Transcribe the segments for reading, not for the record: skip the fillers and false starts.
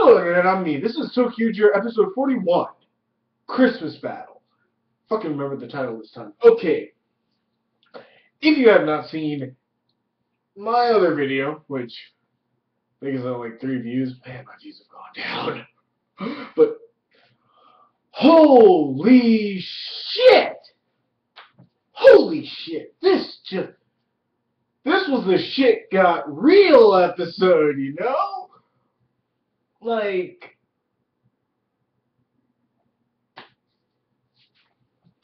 Hello Internet, I'm me. This is ToQger episode 41, Christmas Battle. Fucking remember the title this time. Okay, if you have not seen my other video, which I think is on like 3 views, man, my views have gone down. But, holy shit! Holy shit! This was the shit got real episode, you know? Like,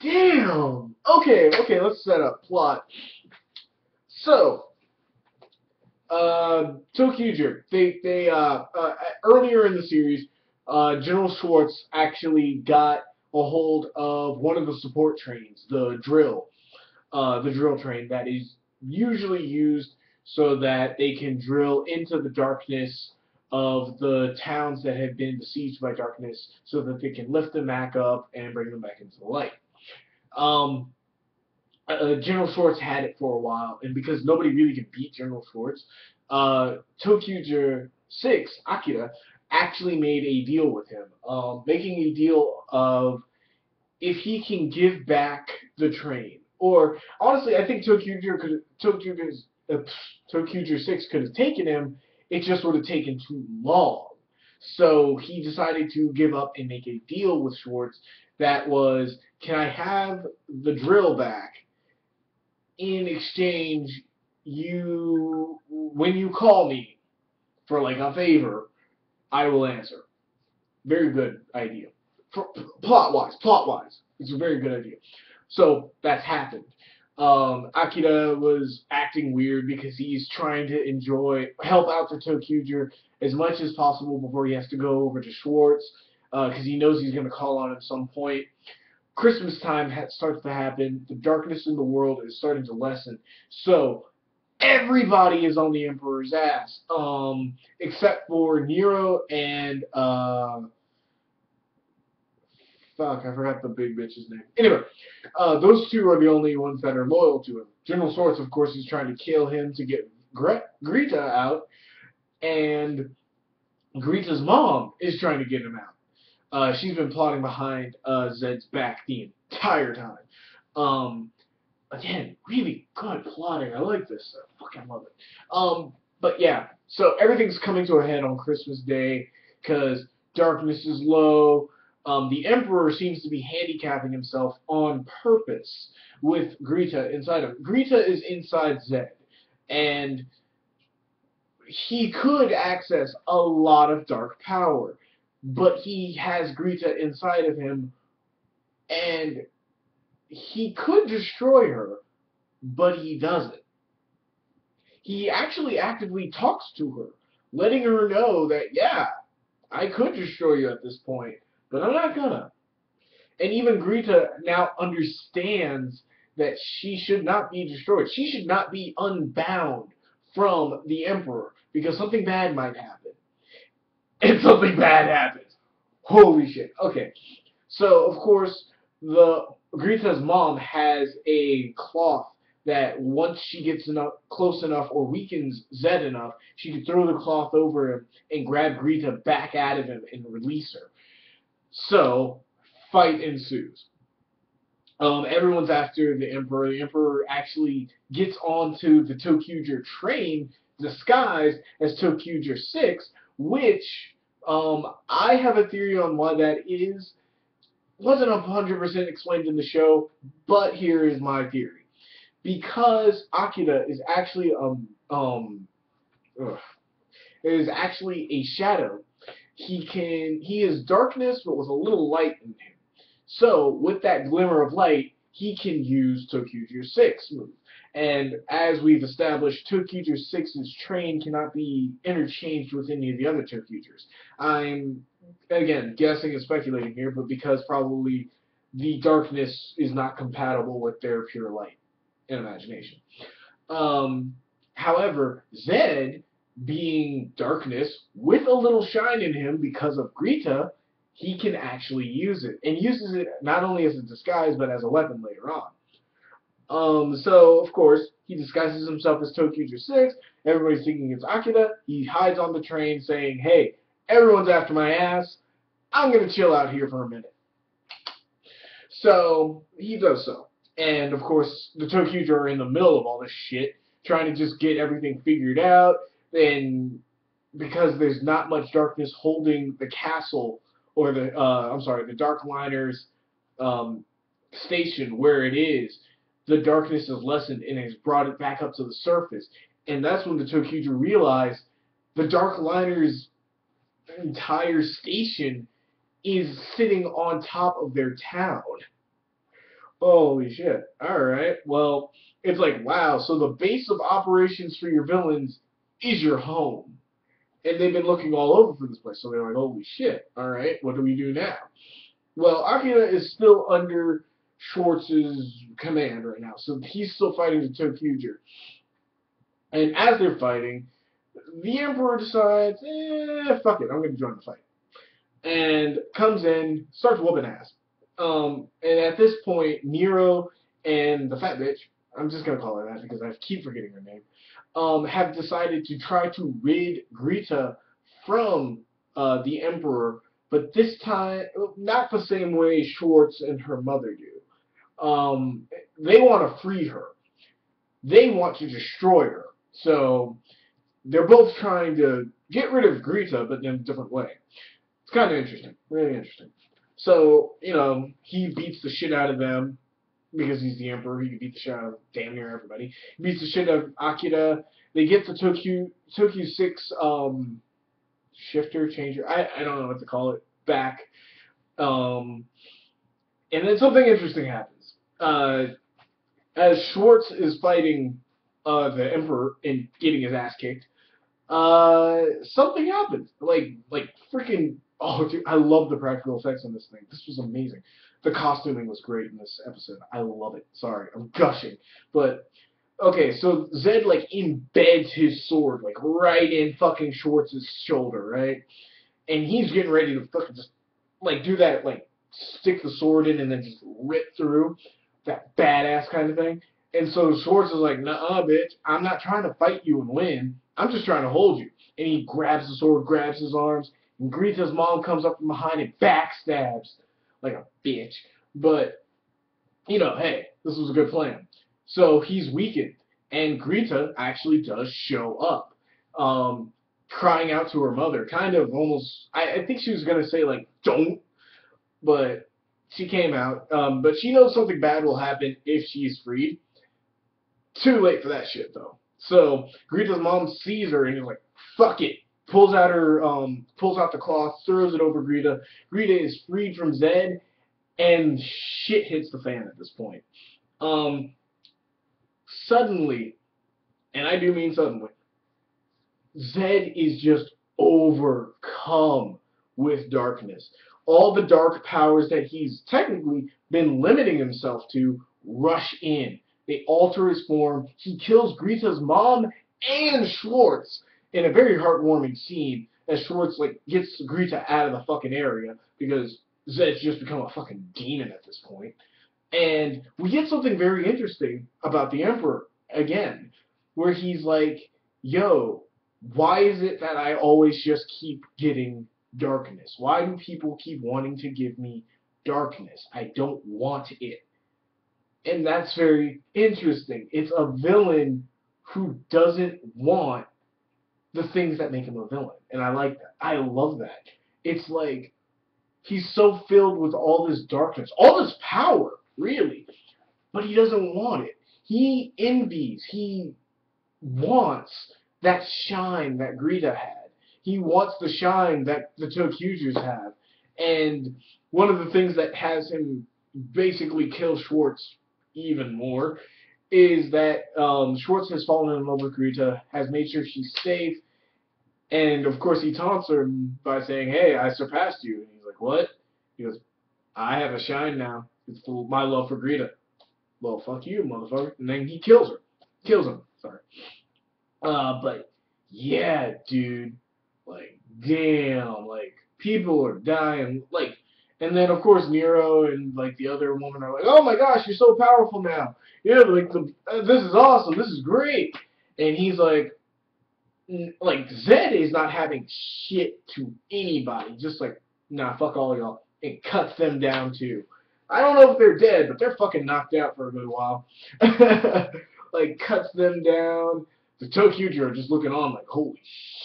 damn. Okay, let's set up plot. So, ToQger, they earlier in the series, General Schwarz actually got a hold of one of the support trains, the drill train that is usually used so that they can drill into the darkness of the towns that have been besieged by darkness so that they can lift them back up and bring them back into the light. General Schwarz had it for a while, and because nobody really could beat General Schwarz, ToQger 6, Akira, actually made a deal with him, making a deal of if he can give back the train. Or, honestly, I think ToQger 6 could have taken him, it just would have taken too long. So he decided to give up and make a deal with Schwarz that was, can I have the drill back? In exchange, when you call me for like a favor, I will answer. Very good idea. Plot-wise, it's a very good idea. So that's happened. Akira was acting weird because he's trying to help out the ToQger as much as possible before he has to go over to Schwarz, because he knows he's going to call on him at some point. Christmas time starts to happen. The darkness in the world is starting to lessen. So everybody is on the Emperor's ass, except for Nero and fuck, I forgot the big bitch's name. Anyway, those two are the only ones that are loyal to him. General Schwarz, of course, is trying to kill him to get Greta out, and Greta's mom is trying to get him out. She's been plotting behind Zed's back the entire time. Again, really good plotting. I like this. I fucking love it. But yeah, so everything's coming to a head on Christmas Day because darkness is low. The Emperor seems to be handicapping himself on purpose with Greta inside him. Greta is inside Zed, and he could access a lot of dark power. But he has Greta inside of him, and he could destroy her, but he doesn't. He actually actively talks to her, letting her know that, yeah, I could destroy you at this point, but I'm not gonna. And even Greta now understands that she should not be destroyed. She should not be unbound from the Emperor, because something bad might happen. And something bad happens. Holy shit. Okay. So, of course, Greta's mom has a cloth that once she gets close enough or weakens Zed enough, she can throw the cloth over him and grab Greta back out of him and release her. So, fight ensues. Everyone's after the Emperor. The Emperor actually gets onto the ToQger train disguised as ToQger 6, which I have a theory on why that is. Wasn't 100% explained in the show, but here is my theory. Because Akira is actually a shadow. He is darkness, but with a little light in him. So with that glimmer of light, he can use ToQger 6 move. And as we've established, ToQger 6's train cannot be interchanged with any of the other ToQgers. I'm, again, guessing and speculating here, but because probably the darkness is not compatible with their pure light and imagination. However, Zed, being darkness with a little shine in him because of Greta, he can actually use it. And uses it not only as a disguise, but as a weapon later on. So, of course, he disguises himself as ToQger 6. Everybody's thinking it's Akira. He hides on the train saying, hey, Everyone's after my ass. I'm gonna chill out here for a minute. So he does so. And of course, the ToQger are in the middle of all this shit, trying to just get everything figured out. And because there's not much darkness holding the castle, or the Dark Liners um, station where it is, the darkness is lessened and has brought it back up to the surface. And that's when the ToQger realize the Dark Liners' entire station is sitting on top of their town. Holy shit. Alright, well, it's like, wow, so the base of operations for your villains is your home. And they've been looking all over for this place, so they're like, holy shit, alright, what do we do now? Well, Akira is still under Schwartz's command right now, so he's still fighting the ToQger. And as they're fighting, the Emperor decides, fuck it, I'm going to join the fight. And comes in, starts whooping ass. And at this point, Nero and the fat bitch, I'm just going to call her that because I keep forgetting her name, have decided to try to rid Greta from the Emperor, but this time, not the same way Schwarz and her mother do. They want to free her. They want to destroy her. So they're both trying to get rid of Greta, but in a different way. It's kind of interesting. Really interesting. So, he beats the shit out of them because he's the Emperor. He can beat the shit out of damn near everybody. He beats the shit out of Akira. They get the ToQ 6 shifter, changer, I don't know what to call it, back. And then something interesting happens. As Schwarz is fighting the Emperor and getting his ass kicked, something happens. Like freaking, oh dude, I love the practical effects on this thing. This was amazing. The costuming was great in this episode. I love it. Sorry, I'm gushing. But okay, so Zed embeds his sword right in fucking Schwartz's shoulder, right? And he's getting ready to fucking just do that, stick the sword in and then just rip through, that badass kind of thing. And so Schwarz is like, "Nuh-uh, bitch, I'm not trying to fight you and win. I'm just trying to hold you." And he grabs the sword, grabs his arms, and Greta's mom comes up from behind and backstabs like a bitch. But, hey, this was a good plan. So he's weakened, and Greta actually does show up, crying out to her mother, kind of almost, I think she was going to say, don't, but she came out. But she knows something bad will happen if she's freed. Too late for that shit, though. So Greta's mom sees her and is like, fuck it. Pulls out the cloth, throws it over Greta. Greta is freed from Zed, and shit hits the fan at this point. Suddenly, and I do mean suddenly, Zed is just overcome with darkness. All the dark powers that he's technically been limiting himself to rush in. They alter his form. He kills Greta's mom and Schwarz in a very heartwarming scene as Schwarz gets Greta out of the fucking area because Zed's just become a fucking demon at this point. And we get something very interesting about the Emperor again, where he's like, yo, why is it that I always just keep getting darkness? Why do people keep wanting to give me darkness? I don't want it. And that's very interesting. It's a villain who doesn't want the things that make him a villain. And I like that. I love that. It's like he's so filled with all this darkness, all this power, really, but he doesn't want it. He envies, he wants that shine that Greta had. He wants the shine that the ToQgers have. And one of the things that has him basically kill Schwarz even more is that Schwarz has fallen in love with Greta, has made sure she's safe, and of course he taunts her by saying, "Hey, I surpassed you." And he's like, "What?" He goes, "I have a shine now. It's for my love for Greta." Well, fuck you, motherfucker. And then he kills her. Kills him, sorry. But yeah, dude, damn, people are dying, and then of course Nero and the other woman are like, "Oh my gosh, you're so powerful now. Yeah, this is awesome. This is great." And he's like, like Zed is not having shit to anybody. Just like, nah, fuck all y'all. It cuts them down too. I don't know if they're dead, but they're fucking knocked out for a good while. Like, cuts them down. The ToQger are just looking on like, holy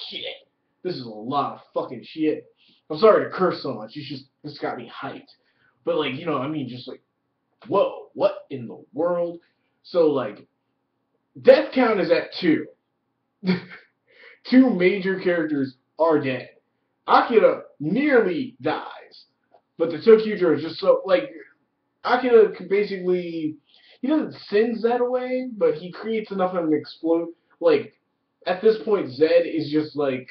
shit. This is a lot of fucking shit. I'm sorry to curse so much. This got me hyped. But like, you know, I mean, just like, whoa, what in the world? So like, death count is at 2. Two major characters are dead. Akira nearly dies, but the ToQger is just so like Akira can basically he doesn't send Zed away, but he creates enough of an explode. Like at this point, Zed is just like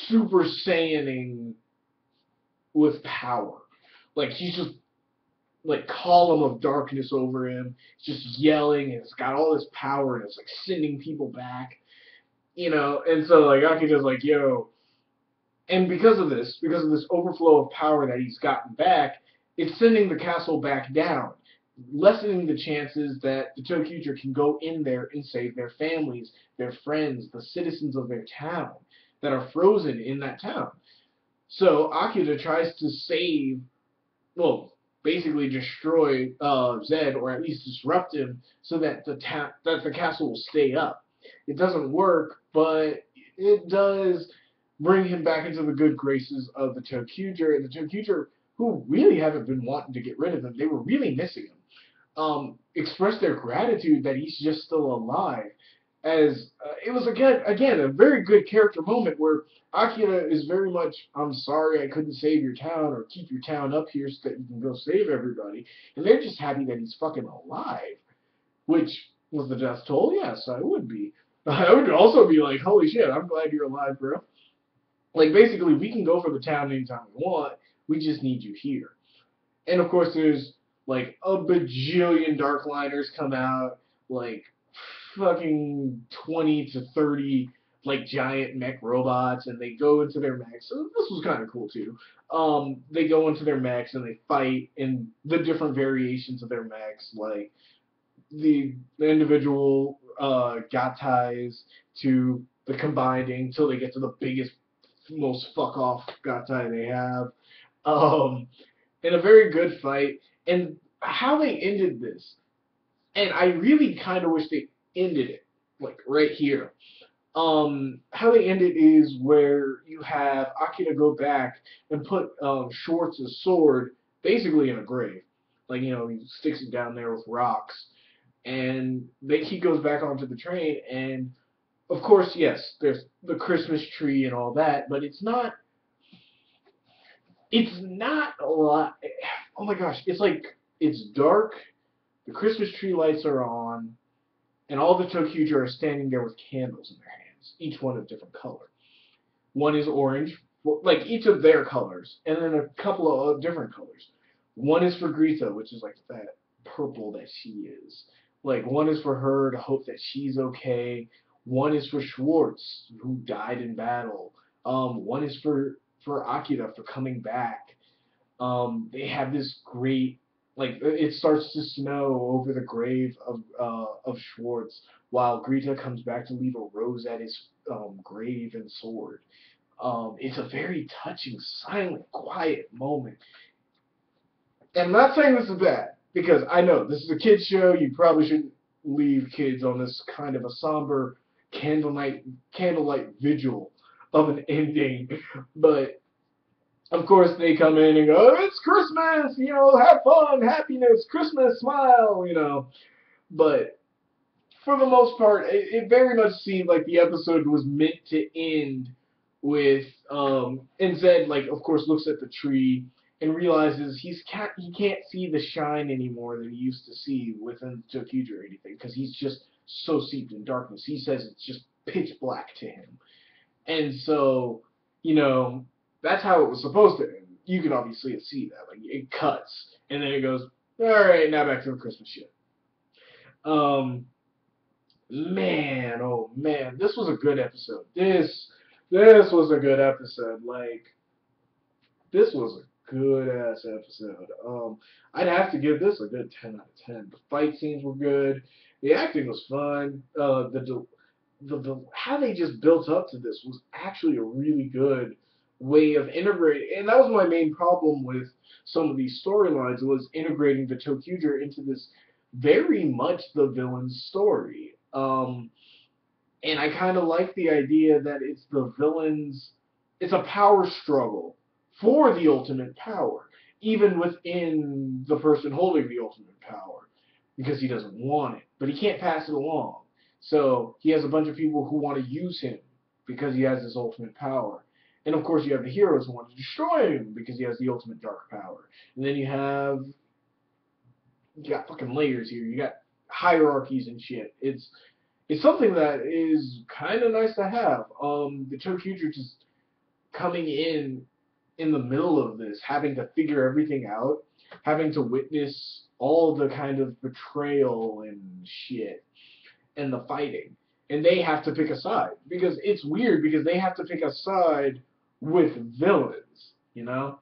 Super Saiyaning with power. Like he's just like column of darkness over him, just yelling, and it's got all this power, and it's like sending people back. You know, and so like Akira's like, yo, and because of this overflow of power that he's gotten back, it's sending the castle back down, lessening the chances that the ToQger can go in there and save their families, their friends, the citizens of their town that are frozen in that town. So Akira tries to save, well, basically destroy Zed, or at least disrupt him, so that the castle will stay up. It doesn't work, but it does bring him back into the good graces of the ToQger, and the ToQger, who really haven't been wanting to get rid of him, they were really missing him, express their gratitude that he's just still alive. As it was again a very good character moment where Akira is very much, I'm sorry I couldn't save your town or keep your town up here so that you can go save everybody, and they're just happy that he's fucking alive. Which was the death toll? Yes, I would be. I would also be like, holy shit, I'm glad you're alive, bro. Like basically, we can go for the town anytime we want. We just need you here. And of course, there's like a bajillion Darkliners come out, like fucking 20 to 30 like giant mech robots, and they go into their mechs. So this was kind of cool too. They go into their mechs and they fight in the different variations of their mechs, like the individual gatais to the combining until they get to the biggest, most fuck off gatai they have. Um, in a very good fight, and how they ended this, and I really kind of wish they ended it like right here. How they end it is where you have Akira go back and put Schwartz's sword basically in a grave. Like, you know, he sticks it down there with rocks. And he goes back onto the train, and of course, yes, there's the Christmas tree and all that, but it's not a lot. Oh my gosh, it's like, it's dark, the Christmas tree lights are on, and all the ToQger are standing there with candles in their hands, each one of different color. One is orange, like each of their colors, and then a couple of different colors. One is for Greta, which is like that purple that she is. Like, one is for her to hope that she's okay. One is for Schwarz, who died in battle. One is for Akira for coming back. They have this great, like, it starts to snow over the grave of Schwarz, while Greta comes back to leave a rose at his grave and sword. It's a very touching, silent, quiet moment. And I'm not saying this is bad, because I know this is a kids show. You probably shouldn't leave kids on this kind of a somber candlelight vigil of an ending. But of course, they come in and go, "It's Christmas, you know, have fun, happiness, Christmas, smile," you know. But for the most part, it very much seemed like the episode was meant to end with, and Zed, like, of course, looks at the tree and realizes he can't see the shine anymore that he used to see within ToQger or anything, because he's just so steeped in darkness. He says it's just pitch black to him. And so, you know, that's how it was supposed to end. You can obviously see that. Like, it cuts, and then it goes, alright, now back to the Christmas shit. Man, oh man, this was a good episode. This was a good episode. Like, this was a good ass episode. I'd have to give this a good 10 out of 10. The fight scenes were good. The acting was fun. how they just built up to this was actually a really good way of integrating, and that was my main problem with some of these storylines, was integrating the ToQger into this very much the villain's story. And I kind of like the idea that it's the villain's, it's a power struggle for the ultimate power, even within the person holding the ultimate power, because he doesn't want it, but he can't pass it along. So he has a bunch of people who want to use him because he has this ultimate power. And of course you have the heroes who want to destroy him because he has the ultimate dark power. And then you got fucking layers here. You got hierarchies and shit. It's something that is kind of nice to have. The ToQger just coming in the middle of this, having to figure everything out, having to witness all the kind of betrayal and shit, and the fighting. And they have to pick a side. Because it's weird, because they have to pick a side with villains, you know?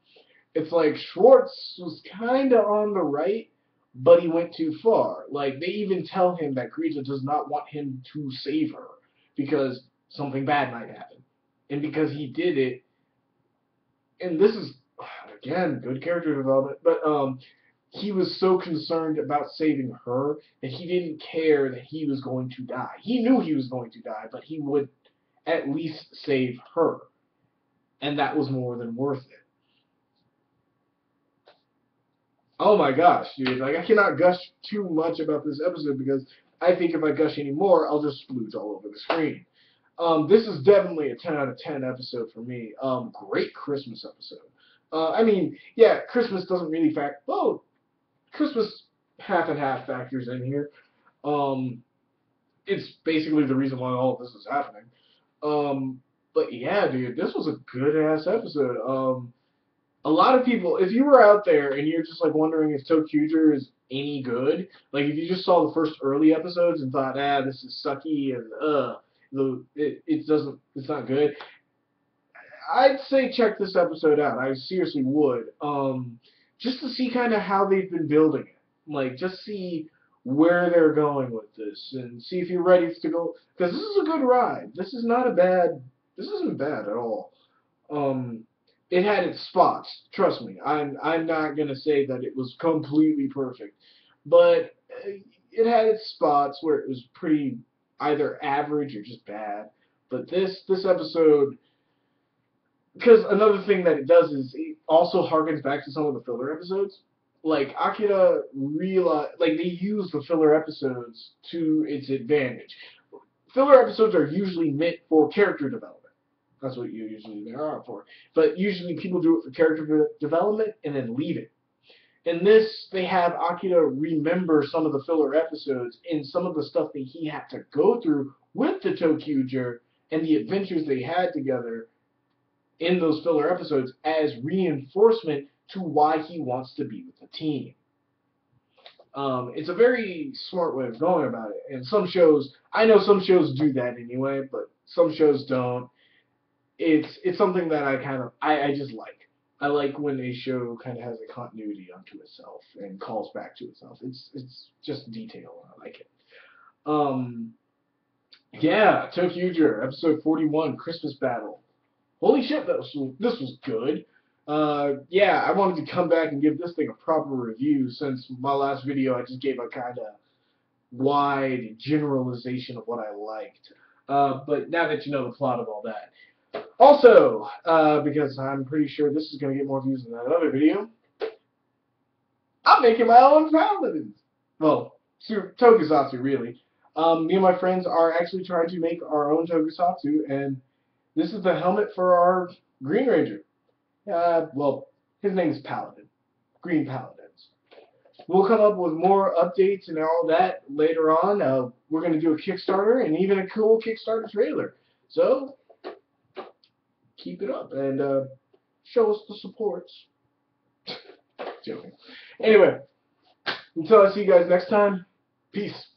It's like Schwarz was kind of on the right, but he went too far. Like, they even tell him that Greta does not want him to save her because something bad might happen. And because he did it, and this is, again, good character development, but he was so concerned about saving her that he didn't care that he was going to die. He knew he was going to die, but he would at least save her. And that was more than worth it. Oh my gosh, dude. Like, I cannot gush too much about this episode because I think if I gush any more, I'll just splooge all over the screen. This is definitely a 10 out of 10 episode for me. Great Christmas episode. I mean, yeah, Christmas doesn't really well, Christmas half and half factors in here. It's basically the reason why all of this is happening. But yeah, dude, this was a good-ass episode. A lot of people, if you were out there and you're just like wondering if ToQger is any good, like if you just saw the first early episodes and thought, this is sucky and it's not good, I'd say check this episode out. I seriously would. Just to see kind of how they've been building it, like just see where they're going with this and see if you're ready to go, because this is a good ride. This isn't bad at all. It had its spots. Trust me. I'm not gonna say that it was completely perfect, but it had its spots where it was pretty either average or just bad. But this episode, because another thing that it does is it also harkens back to some of the filler episodes. Like Akira like they use the filler episodes to its advantage. Filler episodes are usually meant for character development. That's what usually they are for. But usually people do it for character development and then leave it. In this, they have Akira remember some of the filler episodes and some of the stuff that he had to go through with the ToQger and the adventures they had together in those filler episodes as reinforcement to why he wants to be with the team. It's a very smart way of going about it. And some shows, I know some shows do that anyway, but some shows don't. It's something that I just like. I like when a show kind of has a continuity unto itself and calls back to itself. It's just detail. I like it. Yeah, ToQger, episode 41, Christmas Battle. Holy shit, this was good. Yeah, I wanted to come back and give this thing a proper review since my last video I just gave a kind of wide generalization of what I liked. But now that you know the plot of all that. Also, because I'm pretty sure this is going to get more views than that other video, I'm making my own paladins. Well, tokusatsu, really. Me and my friends are actually trying to make our own tokusatsu, and this is the helmet for our Green Ranger. Well, his name is Paladin. Green Paladins. We'll come up with more updates and all that later on. We're going to do a Kickstarter and even a cool Kickstarter trailer. So, keep it up and show us the supports. Joking. Anyway, until I see you guys next time, peace.